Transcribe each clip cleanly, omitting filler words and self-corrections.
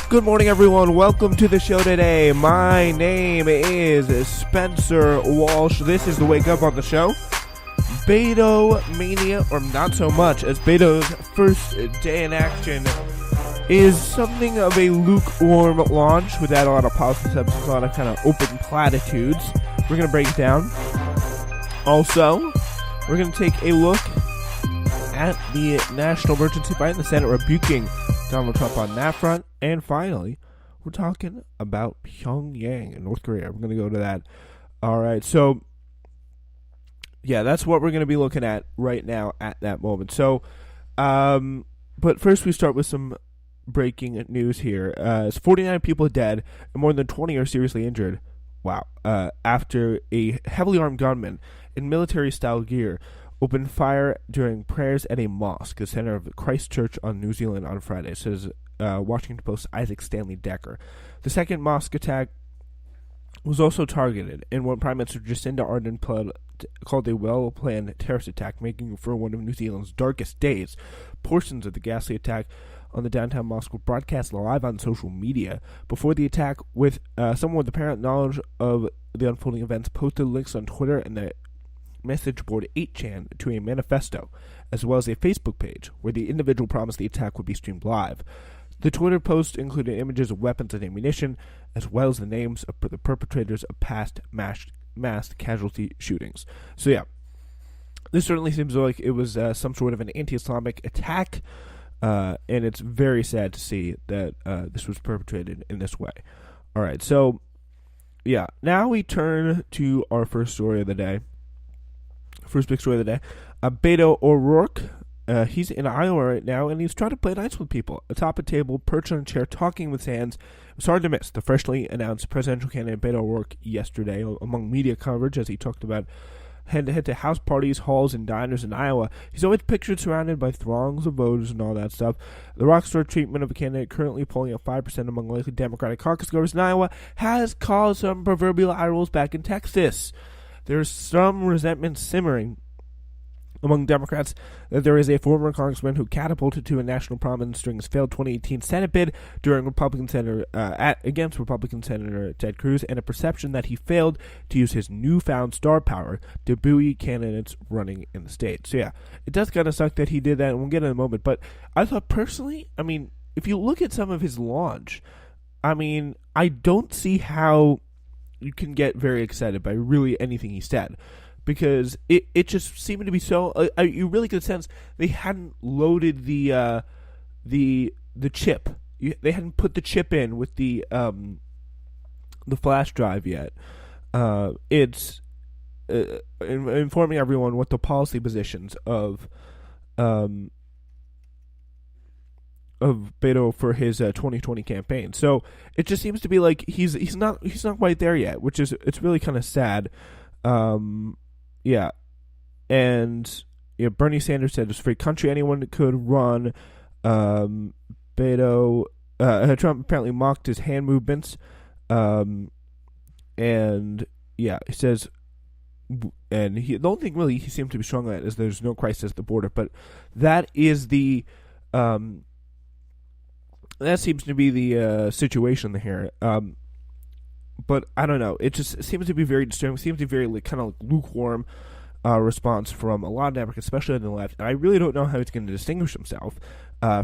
Good morning, everyone. Welcome to the show today. My name is Spencer Walsh. This is the Wake Up on the show. Beto Mania, or not so much, as Beto's first day in action is something of a lukewarm launch without a lot of positive substance, a lot of kind of open platitudes. We're going to break it down. Also, we're going to take a look at the national emergency fight in the Senate rebuking Donald Trump on that front. And finally, we're talking about Pyongyang in North Korea. We're going to go to that. All right, so yeah, that's what we're going to be looking at right now at that moment. So, but first we start with some breaking news here. 49 people dead and more than 20 are seriously injured. Wow. After a heavily armed gunman in military-style gear opened fire during prayers at a mosque, the center of Christchurch on New Zealand on Friday, says Washington Post's Isaac Stanley Decker. The second mosque attack was also targeted in what Prime Minister Jacinda Ardern called a well-planned terrorist attack, making for one of New Zealand's darkest days. Portions of the ghastly attack on the downtown mosque were broadcast live on social media. Before the attack, with someone with apparent knowledge of the unfolding events posted links on Twitter and the message board 8chan to a manifesto, as well as a Facebook page where the individual promised the attack would be streamed live. The Twitter post included images of weapons and ammunition, as well as the names of the perpetrators of past mass casualty shootings. So yeah, this certainly seems like it was some sort of an anti-Islamic attack, and it's very sad to see that this was perpetrated in this way. All right, so yeah, now we turn to our first story of the day. First big story of the day. Beto O'Rourke, he's in Iowa right now, and he's trying to play nice with people. Atop a table, perched on a chair, talking with his hands. It was hard to miss the freshly announced presidential candidate Beto O'Rourke yesterday among media coverage as he talked about head-to-head to house parties, halls, and diners in Iowa. He's always pictured surrounded by throngs of voters and all that stuff. The rock star treatment of a candidate currently polling at 5% among likely Democratic caucus goers in Iowa has caused some proverbial eye rolls back in Texas. There's some resentment simmering among Democrats that there is a former congressman who catapulted to a national prominence during his failed 2018 Senate bid during against Republican Senator Ted Cruz, and a perception that he failed to use his newfound star power to buoy candidates running in the state. So yeah, it does kind of suck that he did that, and we'll get in a moment. But I thought personally, I mean, if you look at some of his launch, I mean, I don't see how you can get very excited by really anything he said, because it just seemed to be so. You really could sense they hadn't loaded the chip. They hadn't put the chip in with the flash drive yet. It's informing everyone what the policy positions of Beto for his 2020 campaign. So it just seems to be like he's not quite there yet, which is, it's really kind of sad. Yeah, and Bernie Sanders said it's a free country, anyone could run. Beto Trump apparently mocked his hand movements, and yeah, he says, and the only thing really he seemed to be strong at is there's no crisis at the border, but that is the that seems to be the situation here. But I don't know. It just seems to be very disturbing. It seems to be very kind of lukewarm response from a lot of Democrats, especially on the left. And I really don't know how he's going to distinguish himself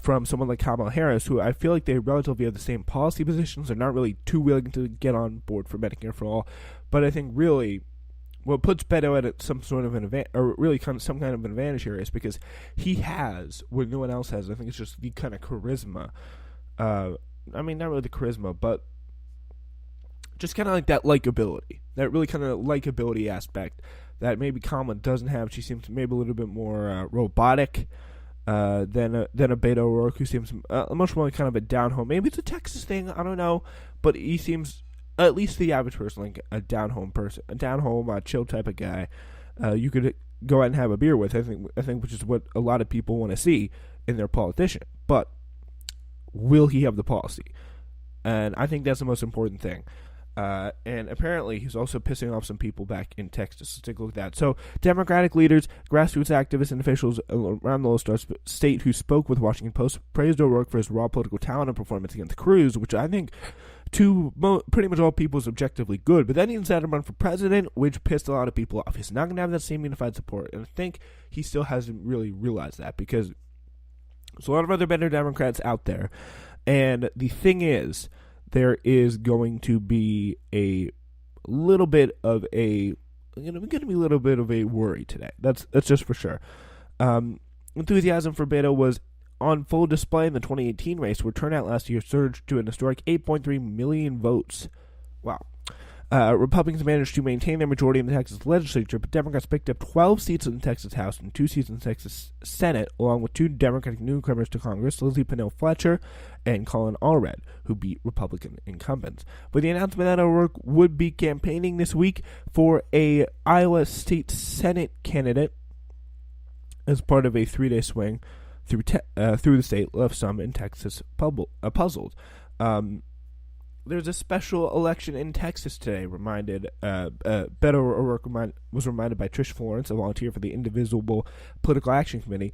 from someone like Kamala Harris, who I feel like they relatively have the same policy positions. They're not really too willing to get on board for Medicare for all. But I think really what puts Beto at some sort of an advantage, or really kind of some kind of an advantage here, is because he has what no one else has. I think it's just the kind of charisma. I mean, not really the charisma, but just kind of like that likability, that really kind of likability aspect that maybe Kamala doesn't have. She seems maybe a little bit more robotic than a Beto O'Rourke, who seems much more like kind of a down-home. Maybe it's a Texas thing, I don't know, but he seems, at least the average person, like a down-home person, a down-home, chill type of guy. You could go out and have a beer with. I think, which is what a lot of people want to see in their politician. But will he have the policy? And I think that's the most important thing. And apparently he's also pissing off some people back in Texas. Let's take a look at that. So Democratic leaders, grassroots activists, and officials around the Lone Star State who spoke with Washington Post praised O'Rourke for his raw political talent and performance against Cruz, which I think to pretty much all people is objectively good. But then he decided to run for president, which pissed a lot of people off. He's not going to have that same unified support. And I think he still hasn't really realized that, because there's a lot of other better Democrats out there. And the thing is, there is going to be a little bit of a, worry today. That's just for sure. Enthusiasm for Beto was on full display in the 2018 race, where turnout last year surged to an historic 8.3 million votes. Wow. Republicans managed to maintain their majority in the Texas legislature, but Democrats picked up 12 seats in the Texas House and 2 seats in the Texas Senate, along with 2 Democratic newcomers to Congress, Lizzie Pennell Fletcher and Colin Allred, who beat Republican incumbents. With the announcement that O'Rourke would be campaigning this week for a Iowa State Senate candidate as part of a 3-day swing through the state, left some in Texas puzzled. There's a special election in Texas today, Beto O'Rourke was reminded by Trish Florence, a volunteer for the Indivisible Political Action Committee.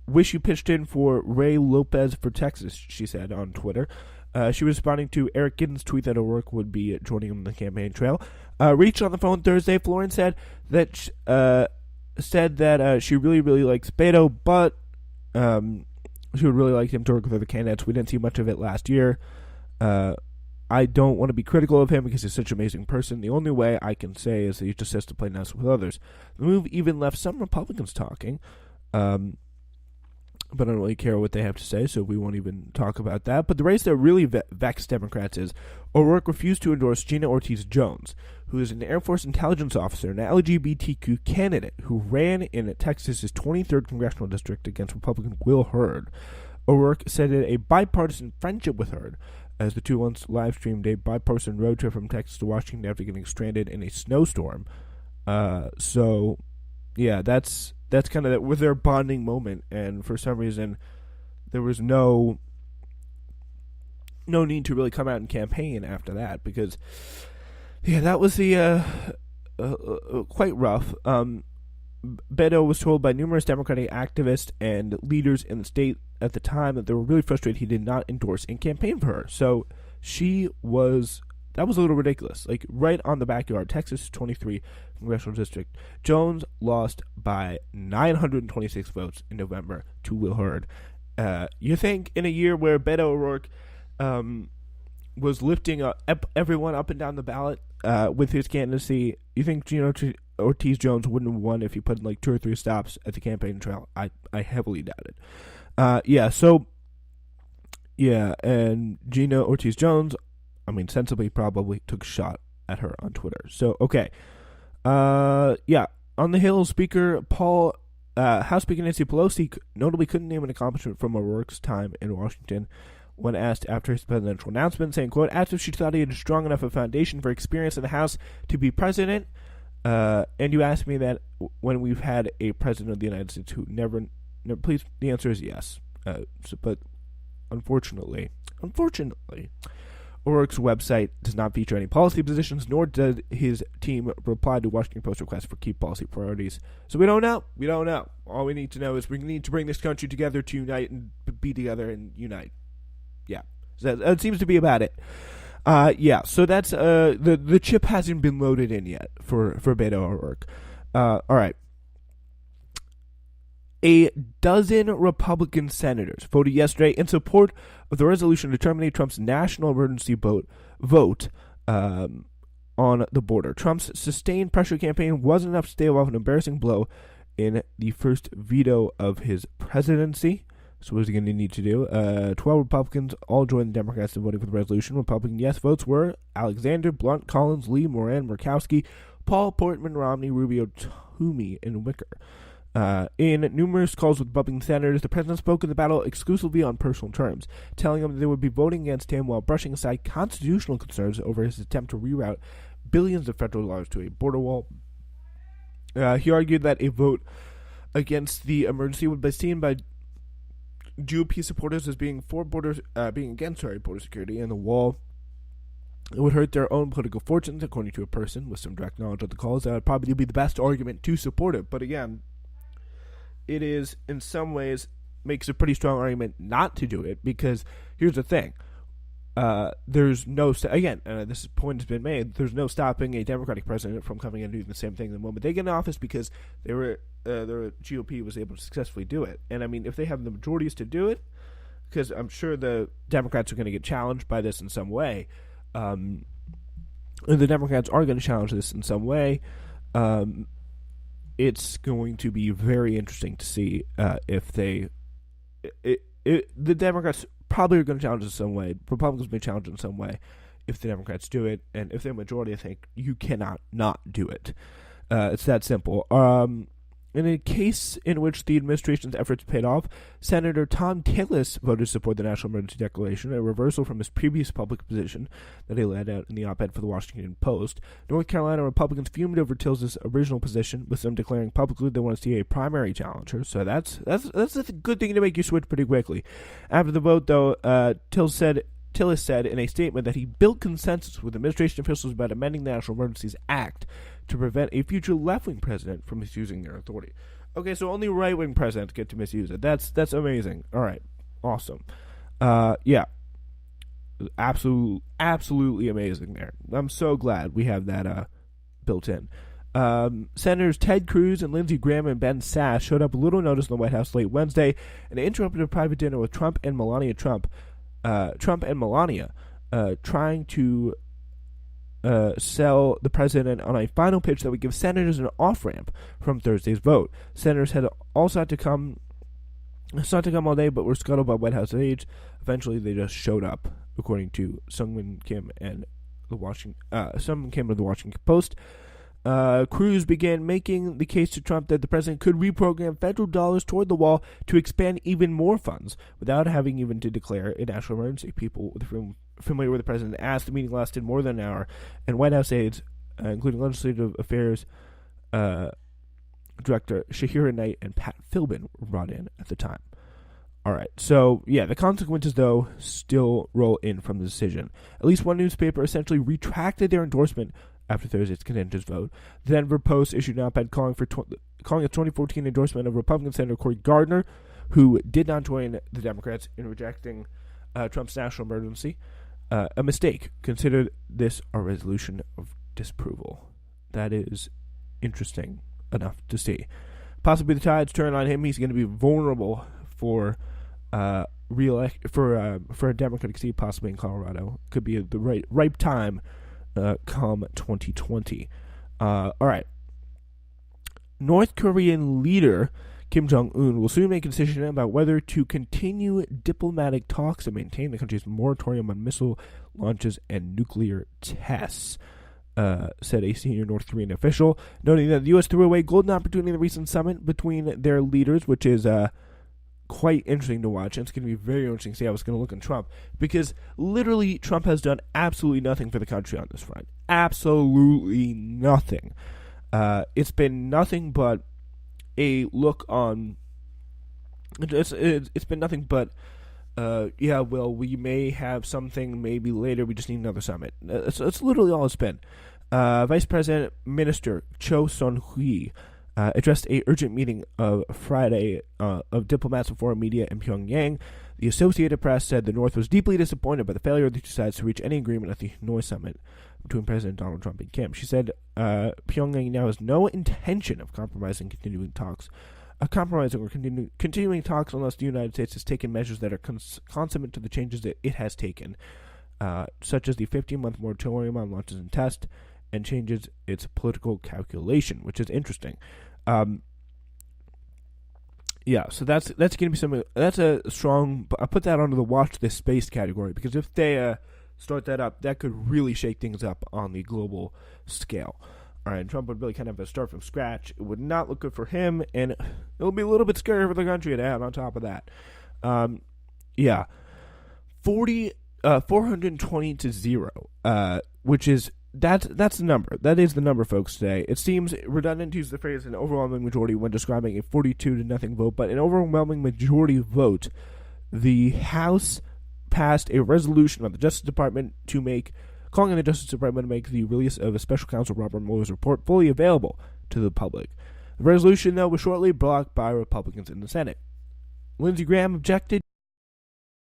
Wish you pitched in for Ray Lopez for Texas, she said on Twitter. She was responding to Eric Giddens' tweet that O'Rourke would be joining him on the campaign trail. Reached on the phone Thursday, Florence said that she really, really likes Beto, but she would really like him to work with other candidates. We didn't see much of it last year. I don't want to be critical of him because he's such an amazing person. The only way I can say is that he just has to play nice with others. The move even left some Republicans talking, but I don't really care what they have to say, so we won't even talk about that. But the race that really vexed Democrats is O'Rourke refused to endorse Gina Ortiz-Jones, who is an Air Force intelligence officer and an LGBTQ candidate who ran in Texas's 23rd congressional district against Republican Will Hurd. O'Rourke said it a bipartisan friendship with Hurd, as the two once live-streamed a bipartisan road trip from Texas to Washington after getting stranded in a snowstorm. So, yeah, that's kind of with their bonding moment, and for some reason, there was no need to really come out and campaign after that, because, yeah, that was the quite rough. Beto was told by numerous Democratic activists and leaders in the state at the time that they were really frustrated he did not endorse and campaign for her. So that was a little ridiculous. Like, right on the backyard, Texas 23 congressional district, Jones lost by 926 votes in November to Will Hurd. You think in a year where Beto O'Rourke was lifting everyone up and down the ballot with his candidacy, you think Gina Ortiz-Jones wouldn't have won if he put in like 2 or 3 stops at the campaign trail? I heavily doubt it. And Gina Ortiz-Jones, sensibly probably took a shot at her on Twitter. So, okay. On the Hill, House Speaker Nancy Pelosi notably couldn't name an accomplishment from O'Rourke's time in Washington when asked after his presidential announcement, saying, quote, asked if she thought he had a strong enough a foundation for experience in the House to be president. And you asked me that when we've had a president of the United States who never please, the answer is yes. But unfortunately, O'Rourke's website does not feature any policy positions, nor did his team reply to Washington Post requests for key policy priorities. So we don't know. All we need to know is we need to bring this country together to unite and be together and unite. Yeah. So that seems to be about it. So that's the chip hasn't been loaded in yet for Beto O'Rourke. All right. A dozen Republican senators voted yesterday in support of the resolution to terminate Trump's national emergency vote on the border. Trump's sustained pressure campaign wasn't enough to stave off an embarrassing blow in the first veto of his presidency. So what is he going to need to do? 12 Republicans all joined the Democrats in voting for the resolution. Republican yes votes were Alexander, Blunt, Collins, Lee, Moran, Murkowski, Paul, Portman, Romney, Rubio, Toomey, and Wicker. In numerous calls with Republican senators, the president spoke of the battle exclusively on personal terms, telling them that they would be voting against him while brushing aside constitutional concerns over his attempt to reroute billions of federal dollars to a border wall. He argued that a vote against the emergency would be seen by GOP supporters as being against border security and the wall It would hurt their own political fortunes, according to a person with some direct knowledge of the cause. That would probably be the best argument to support it. But again, it is, in some ways, makes a pretty strong argument not to do it, because here's the thing. There's no, this point has been made, there's no stopping a Democratic president from coming and doing the same thing the moment they get in office, because the GOP was able to successfully do it. And I mean, if they have the majorities to do it, because I'm sure the Democrats are going to get challenged by this in some way, the Democrats are going to challenge this in some way, it's going to be very interesting to see if the Democrats probably are going to challenge it in some way. Republicans may challenge it in some way if the Democrats do it, and if they're majority, I think you cannot not do it. It's that simple. In a case in which the administration's efforts paid off, Senator Tom Tillis voted to support the National Emergency Declaration, a reversal from his previous public position that he laid out in the op-ed for the Washington Post. North Carolina Republicans fumed over Tillis' original position, with some declaring publicly they want to see a primary challenger. So that's a good thing to make you switch pretty quickly. After the vote, though, Tillis said in a statement that he built consensus with administration officials about amending the National Emergencies Act to prevent a future left-wing president from misusing their authority. Okay, so only right-wing presidents get to misuse it. That's amazing. All right, awesome. Yeah, absolutely amazing there. I'm so glad we have that built in. Senators Ted Cruz and Lindsey Graham and Ben Sasse showed up a little notice in the White House late Wednesday and interrupted a private dinner with Trump and Melania, trying to sell the president on a final pitch that would give senators an off-ramp from Thursday's vote. Senators had also had to come all day, but were scuttled by White House aides. Eventually, they just showed up, according to Sungmin Kim and the Washington Post. Cruz began making the case to Trump that the president could reprogram federal dollars toward the wall to expand even more funds without having even to declare a national emergency. People familiar with the president asked. The meeting lasted more than an hour, and White House aides, including Legislative Affairs Director Shahira Knight and Pat Philbin, were brought in at the time. All right, so yeah, the consequences, though, still roll in from the decision. At least one newspaper essentially retracted their endorsement after Thursday's contentious vote. The Denver Post issued an op-ed calling its 2014 endorsement of Republican Senator Cory Gardner, who did not join the Democrats in rejecting Trump's national emergency, a mistake. Considered this a resolution of disapproval. That is interesting enough to see. Possibly the tides turn on him. He's going to be vulnerable for a Democratic seat, possibly in Colorado. Could be the ripe time come 2020. All right. North Korean leader Kim Jong-un will soon make a decision about whether to continue diplomatic talks and maintain the country's moratorium on missile launches and nuclear tests, said a senior North Korean official, noting that the U.S. threw away golden opportunity in the recent summit between their leaders, which is quite interesting to watch, and it's going to be very interesting to see how it's going to look on Trump, because literally Trump has done absolutely nothing for the country on this front. Absolutely nothing. It's been nothing but a look on. It's been nothing but. We may have something maybe later. We just need another summit. It's literally all it's been. Vice President Minister Cho Son-hui addressed a urgent meeting of Friday of diplomats and foreign media in Pyongyang. The Associated Press said the North was deeply disappointed by the failure of the two sides to reach any agreement at the Hanoi summit between President Donald Trump and Kim. She said Pyongyang now has no intention of compromising continuing talks unless the United States has taken measures that are consummate to the changes that it has taken, such as the 15-month moratorium on launches and tests, and changes its political calculation, which is interesting. So that's going to be something. That's a strong. I put that under the watch this space category, because if they start that up, that could really shake things up on the global scale. All right, and Trump would really kind of have to start from scratch. It would not look good for him, and it will be a little bit scary for the country to add on top of that. 420 to 0, which is that's the number. That is the number, folks, today. It seems redundant to use the phrase an overwhelming majority when describing a 42-0 vote, but an overwhelming majority vote, the House passed a resolution of the Justice Department to make calling on the Justice Department to make the release of a special counsel Robert Mueller's report fully available to the public. The resolution, though, was shortly blocked by Republicans in the Senate. Lindsey Graham objected.